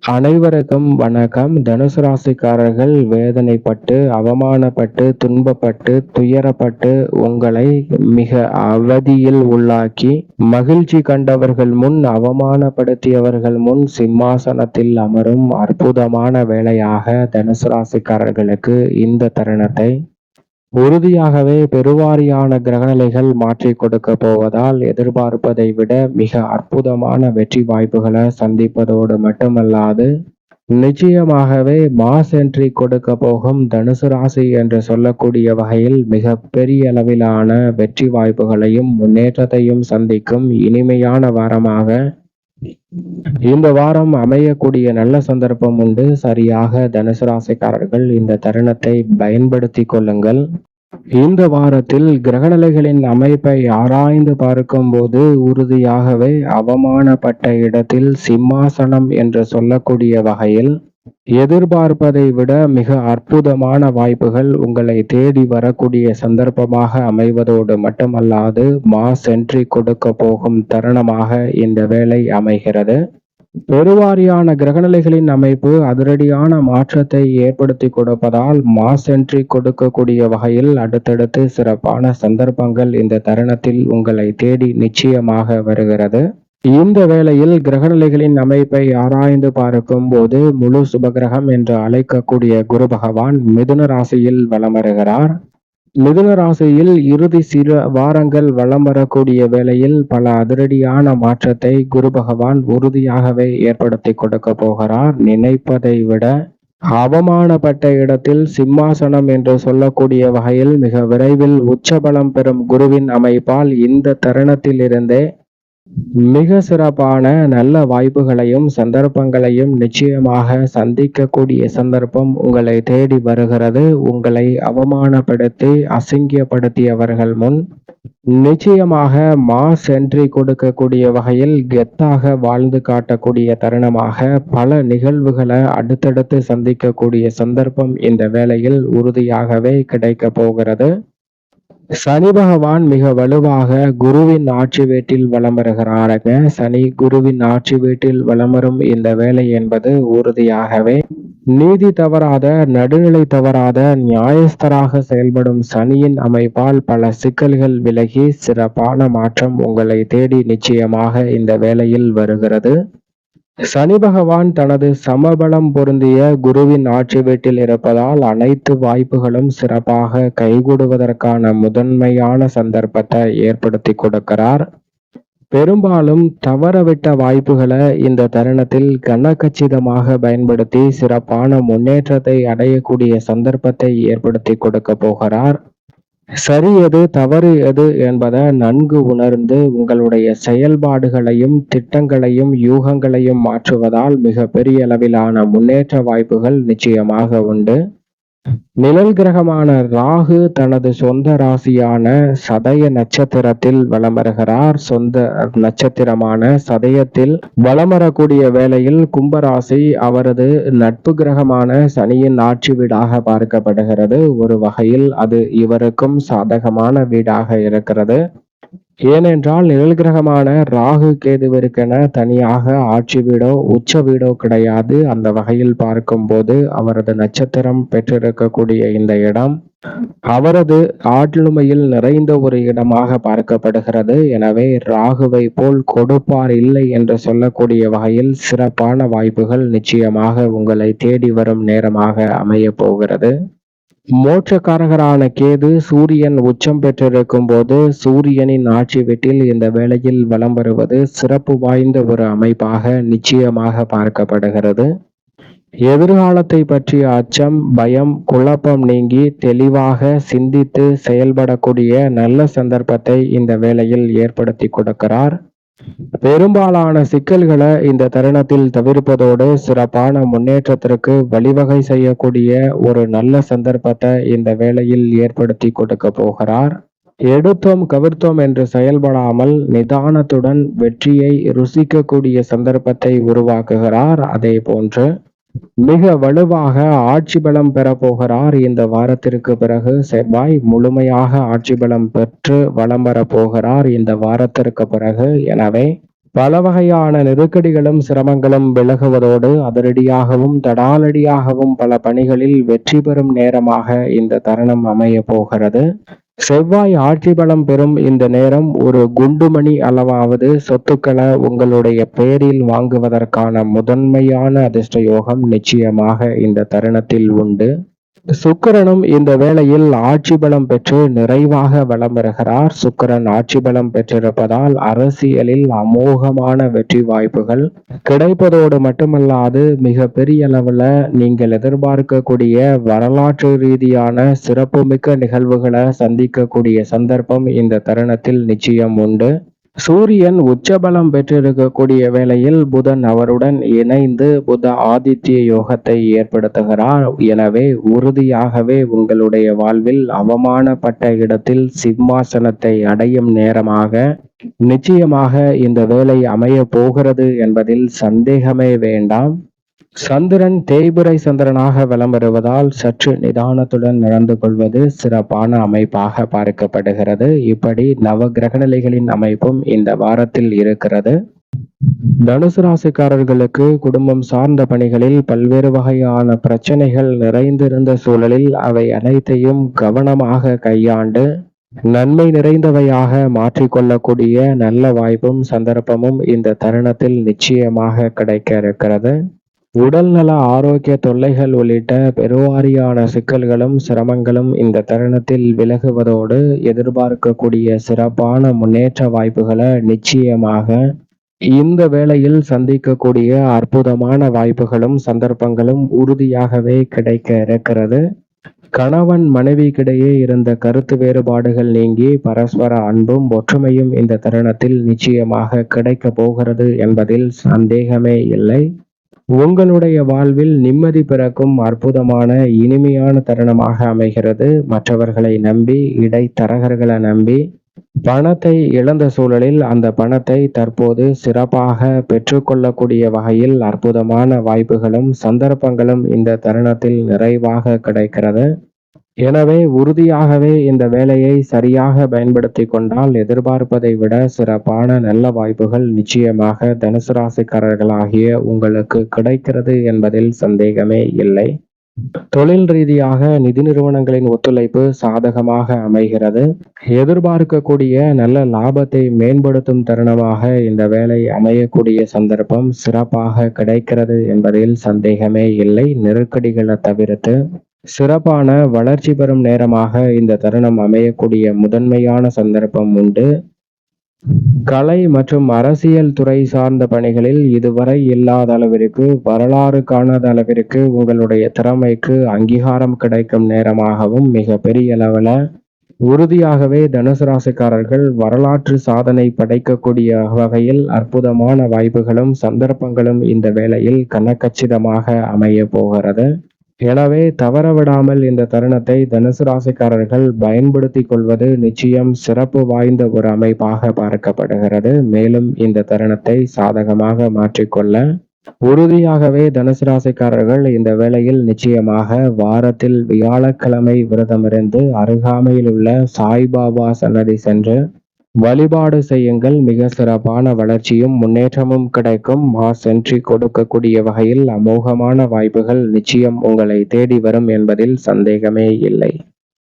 அனைவருக்கும் வணக்கம். தனுசு ராசிக்காரர்கள் வேதனைப்பட்டு, அவமானப்பட்டு, துன்பப்பட்டு, துயரப்பட்டு உங்களை மிக அவதியில் உள்ளாக்கி, மகிழ்ச்சி கண்டவர்கள் முன், அவமானப்படுத்தியவர்கள் முன் சிம்மாசனத்தில் அமரும் அற்புதமான வேளையாக தனுசு ராசிக்காரர்களுக்கு இந்த தருணத்தை உறுதியாகவே பெருவாரியான கிரகநிலைகள் மாற்றிக் கொடுக்க போவதால் எதிர்பார்ப்பதை விட மிக அற்புதமான வெற்றி வாய்ப்புகளை சந்திப்பதோடு மட்டுமல்லாது நிச்சயமாகவே மாஸ் என்ட்ரி கொடுக்க போகும் தனுசு ராசி என்று சொல்லக்கூடிய வகையில் மிக பெரிய அளவிலான வெற்றி வாய்ப்புகளையும் முன்னேற்றத்தையும் சந்திக்கும் இனிமையான வாரமாக இந்த வாரம் அமையக்கூடிய நல்ல சந்தர்ப்பம் உண்டு. சரியாக தனுசு ராசிக்காரர்கள் இந்த தருணத்தை பயன்படுத்தி கொள்ளுங்கள். இந்த வாரத்தில் கிரகநிலைகளின் அமைப்பை ஆராய்ந்து பார்க்கும்போது உறுதியாகவே அவமானப்பட்ட இடத்தில் சிம்மாசனம் என்று சொல்லக்கூடிய வகையில் எதிர்பார்ப்பதை விட மிக அற்புதமான வாய்ப்புகள் உங்களை தேடி வரக்கூடிய சந்தர்ப்பமாக அமைவதோடு மட்டுமல்லாது மாஸ் என்ட்ரி கொடுக்க போகும் தருணமாக இந்த வேலை அமைகிறது. பெருவாரியான கிரகநிலைகளின் அமைப்பு அதிரடியான மாற்றத்தை ஏற்படுத்தி கொடுப்பதால் மாஸ் என்ட்ரி கொடுக்கக்கூடிய வகையில் அடுத்தடுத்து சிறப்பான சந்தர்ப்பங்கள் இந்த தருணத்தில் உங்களை தேடி நிச்சயமாக வருகிறது. இந்த வேளையில் கிரகநிலைகளின் அமைப்பை ஆராய்ந்து பார்க்கும் போது முழு சுபகிரகம் என்று அழைக்கக்கூடிய குரு பகவான் மிதுன ராசியில் வலம் வருகிறார். மிதுன ராசியில் இறுதி சில வாரங்கள் வலம் வரக்கூடிய வேளையில் பல அதிரடியான மாற்றத்தை குரு பகவான் உறுதியாகவே ஏற்படுத்தி கொடுக்க போகிறார். நினைப்பதை விட அவமானப்பட்ட இடத்தில் சிம்மாசனம் என்று சொல்லக்கூடிய வகையில் மிக விரைவில் உச்சபலம் பெறும் குருவின் அமைப்பால் இந்த தருணத்தில் இருந்தே மிக சிறப்பான நல்ல வாய்ப்புகளையும் சந்தர்ப்பங்களையும் நிச்சயமாக சந்திக்கக்கூடிய சந்தர்ப்பம் உங்களை தேடி வருகிறது. உங்களை அவமானப்படுத்தி அசிங்கப்படுத்தியவர்கள் முன் நிச்சயமாக மாஸ் என்ட்ரி கொடுக்கக்கூடிய வகையில் கெத்தாக வாழ்ந்து காட்டக்கூடிய தருணமாக பல நிகழ்வுகளை அடுத்தடுத்து சந்திக்கக்கூடிய சந்தர்ப்பம் இந்த வேளையில் உறுதியாகவே கிடைக்க போகிறது. சனி பகவான் மிக வலுவாக குருவின் ஆட்சி வீட்டில் வலம் வருகிறாருங்க. சனி குருவின் ஆட்சி வீட்டில் வலம் வரும் இந்த வேலை என்பது உறுதியாகவே நீதி தவறாத, நடுநிலை தவறாத, நியாயஸ்தராக செயல்படும் சனியின் அமைப்பால் பல சிக்கல்கள் விலகி சிறப்பான மாற்றம் உங்களை தேடி நிச்சயமாக இந்த வேளையில் வருகிறது. சனி பகவான் தனது சமபலம் பொருந்திய குருவின் ஆட்சி வீட்டில் இருப்பதால் அனைத்து வாய்ப்புகளும் சிறப்பாக கைகூடுவதற்கான முதன்மையான சந்தர்ப்பத்தை ஏற்படுத்தி கொடுக்கிறார். பெரும்பாலும் தவறவிட்ட வாய்ப்புகளை இந்த தருணத்தில் கனகச்சிதமாக பயன்படுத்தி சிறப்பான முன்னேற்றத்தை அடையக்கூடிய சந்தர்ப்பத்தை ஏற்படுத்தி கொடுக்க போகிறார். சரி எது, தவறு எது என்பதை நன்கு உணர்ந்து உங்களுடைய செயல்பாடுகளையும் திட்டங்களையும் யூகங்களையும் மாற்றுவதால் மிக பெரிய அளவிலான முன்னேற்ற வாய்ப்புகள் நிச்சயமாக உண்டு. நிழல் கிரகமான ராகு தனது சொந்த ராசியான சதய நட்சத்திரத்தில் வலம் வருகிறார். சொந்த நட்சத்திரமான சதயத்தில் வலம் வரக்கூடிய வேளையில் கும்பராசி அவரது நட்பு கிரகமான சனியின் ஆட்சி வீடாக பார்க்கப்படுகிறது. ஒரு வகையில் அது இவருக்கும் சாதகமான வீடாக இருக்கிறது. ஏனென்றால் நிழல் கிரகமான ராகு கேதுவிற்கென தனியாக ஆட்சி வீடோ உச்ச வீடோ கிடையாது. அந்த வகையில் பார்க்கும்போது அவரது நட்சத்திரம் பெற்றிருக்கக்கூடிய இந்த இடம் அவரது ஆளுமையில் நிறைந்த ஒரு இடமாக பார்க்கப்படுகிறது. எனவே ராகுவை போல் கொடுப்பார் இல்லை என்று சொல்லக்கூடிய வகையில் சிறப்பான வாய்ப்புகள் நிச்சயமாக உங்களை தேடி வரும் நேரமாக அமைய போகிறது. மோட்சக்காரகரான கேது சூரியன் உச்சம் பெற்றிருக்கும் போது சூரியனின் ஆட்சி வீட்டில் இந்த வேளையில் வலம் வருவது சிறப்பு வாய்ந்த ஒரு அமைப்பாக நிச்சயமாக பார்க்கப்படுகிறது. எதிர்காலத்தை பற்றிய அச்சம், பயம், குழப்பம் நீங்கி தெளிவாக சிந்தித்து செயல்படக்கூடிய நல்ல சந்தர்ப்பத்தை இந்த வேளையில் ஏற்படுத்தி கொடுக்கிறார். பெரும்பாலான சிக்கல்களை இந்த தருணத்தில் தவிர்ப்பதோடு சிறப்பான முன்னேற்றத்திற்கு வழிவகை செய்யக்கூடிய ஒரு நல்ல சந்தர்ப்பத்தை இந்த வேளையில் ஏற்படுத்தி கொடுக்க போகிறார். எடுத்தோம் கவிர்த்தோம் என்று செயல்படாமல் நிதானத்துடன் வெற்றியை ருசிக்கக்கூடிய சந்தர்ப்பத்தை உருவாக்குகிறார். அதே போன்று மிக வலுவாக ஆட்சி பலம் பெற போகிறார். இந்த வாரத்திற்கு பிறகு செவ்வாய் முழுமையாக ஆட்சி பலம் பெற்று வலம் வர போகிறார் இந்த வாரத்திற்கு பிறகு. எனவே பல வகையான நெருக்கடிகளும் சிரமங்களும் விலகுவதோடு அதிரடியாகவும் தடாலடியாகவும் பல பணிகளில் வெற்றி பெறும் நேரமாக இந்த தருணம் அமைய போகிறது. செவ்வாய் ஆட்சி பலம் பெறும் இந்த நேரம் ஒரு குண்டுமணி அளவாவது சொத்துக்களை உங்களுடைய பெயரில் வாங்குவதற்கான முதன்மையான அதிர்ஷ்ட யோகம் நிச்சயமாக இந்த தருணத்தில் உண்டு. சுக்கிரனும் இந்த வேளையில் ஆட்சி பலம் பெற்று நிறைவாக வலம் பெறுகிறார். சுக்கிரன் ஆட்சி பலம் பெற்றிருப்பதால் அரசியலில் அமோகமான வெற்றி வாய்ப்புகள் கிடைப்பதோடு மட்டுமல்லாது மிக பெரிய அளவுல நீங்கள் எதிர்பார்க்கக்கூடிய வரலாற்று ரீதியான சிறப்புமிக்க நிகழ்வுகளை சந்திக்கக்கூடிய சந்தர்ப்பம் இந்த தருணத்தில் நிச்சயம் உண்டு. சூரியன் உச்சபலம் பெற்றிருக்கக்கூடிய வேளையில் புதன் அவருடன் இணைந்து புத ஆதித்ய யோகத்தை ஏற்படுத்துகிறார். எனவே உறுதியாகவே உங்களுடைய வாழ்வில் அவமானப்பட்ட இடத்தில் சிம்மாசனத்தை அடையும் நேரமாக நிச்சயமாக இந்த வேலை அமைய போகிறது என்பதில் சந்தேகமே வேண்டாம். சந்திரன் தேய்பிறை சந்திரனாக வலம் வருவதால் சற்று நிதானத்துடன் நடந்து கொள்வது சிறப்பான அமைப்பாக பார்க்கப்படுகிறது. இப்படி நவ கிரகநிலைகளின் அமைப்பும் இந்த வாரத்தில் இருக்கிறது. தனுசு ராசிக்காரர்களுக்கு குடும்பம் சார்ந்த பணிகளில் பல்வேறு வகையான பிரச்சனைகள் நிறைந்திருந்த சூழலில் அவை அனைத்தையும் கவனமாக கையாண்டு நன்மை நிறைந்தவையாக மாற்றிக்கொள்ளக்கூடிய நல்ல வாய்ப்பும் சந்தர்ப்பமும் இந்த தருணத்தில் நிச்சயமாக கிடைக்க இருக்கிறது. உடல்நல ஆரோக்கிய தொல்லைகள் உள்ளிட்ட பெருவாரியான சிக்கல்களும் சிரமங்களும் இந்த தருணத்தில் விலகுவதோடு எதிர்பார்க்கக்கூடிய சிறப்பான முன்னேற்ற வாய்ப்புகளை நிச்சயமாக இந்த வேளையில் சந்திக்கக்கூடிய அற்புதமான வாய்ப்புகளும் சந்தர்ப்பங்களும் உறுதியாகவே கிடைக்க இருக்கிறது. கணவன் மனைவிக்கிடையே இருந்த கருத்து வேறுபாடுகள் நீங்கி பரஸ்பர அன்பும் ஒற்றுமையும் இந்த தருணத்தில் நிச்சயமாக கிடைக்க போகிறது என்பதில் சந்தேகமே இல்லை. உங்களுடைய வாழ்வில் நிம்மதி பிறக்கும் அற்புதமான இனிமையான தருணமாக அமைகிறது. மற்றவர்களை நம்பி இடைத்தரகர்களை நம்பி பணத்தை இழந்த சூழலில் அந்த பணத்தை தற்போது சிறப்பாக பெற்றுக்கொள்ளக்கூடிய வகையில் அற்புதமான வாய்ப்புகளும் சந்தர்ப்பங்களும் இந்த தருணத்தில் நிறைவாக கிடைக்கிறது. எனவே உறுதியாகவே இந்த வேலையை சரியாக பயன்படுத்தி கொண்டால் எதிர்பார்ப்பதை விட சிறப்பான நல்ல வாய்ப்புகள் நிச்சயமாக தனுசு ராசிக்காரர்களாகிய உங்களுக்கு கிடைக்கிறது என்பதில் சந்தேகமே இல்லை. தொழில் ரீதியாக நிதி நிறுவனங்களின் ஒத்துழைப்பு சாதகமாக அமைகிறது. எதிர்பார்க்கக்கூடிய நல்ல லாபத்தை மேம்படுத்தும் தருணமாக இந்த வேலை அமையக்கூடிய சந்தர்ப்பம் சிறப்பாக கிடைக்கிறது என்பதில் சந்தேகமே இல்லை. நெருக்கடிகளை தவிர்த்து சிறப்பான வளர்ச்சி பெறும் நேரமாக இந்த தருணம் அமையக்கூடிய முதன்மையான சந்தர்ப்பம் உண்டு. கலை மற்றும் அரசியல் துறை சார்ந்த பணிகளில் இதுவரை இல்லாத அளவிற்கு வரலாறு காணாத அளவிற்கு உங்களுடைய திறமைக்கு அங்கீகாரம் கிடைக்கும் நேரமாகவும் மிக பெரிய அளவில் உறுதியாகவே தனுசு ராசிக்காரர்கள் வரலாற்று சாதனை படைக்கக்கூடிய வகையில் அற்புதமான வாய்ப்புகளும் சந்தர்ப்பங்களும் இந்த வேளையில் கனகச்சிதமாக அமைய போகிறது. எனவே தவறவிடாமல் இந்த தருணத்தை தனுசு ராசிக்காரர்கள் பயன்படுத்தி கொள்வது நிச்சயம் சிறப்பு வாய்ந்த ஒரு அமைப்பாக பார்க்கப்படுகிறது. மேலும் இந்த தருணத்தை சாதகமாக மாற்றிக்கொள்ள உறுதியாகவே தனுசு ராசிக்காரர்கள் இந்த வேளையில் நிச்சயமாக வாரத்தில் வியாழக்கிழமை விரதமிருந்து அருகாமையில் உள்ள சாய்பாபா சன்னதி சென்று வழிபாடு செய்யுங்கள். மிக சிறப்பான வளர்ச்சியும் முன்னேற்றமும் கிடைக்கும். மாஸ் என்ட்ரி கொடுக்கக்கூடிய வகையில் அமோகமான வாய்ப்புகள் நிச்சயம் உங்களை தேடி வரும் என்பதில் சந்தேகமே இல்லை.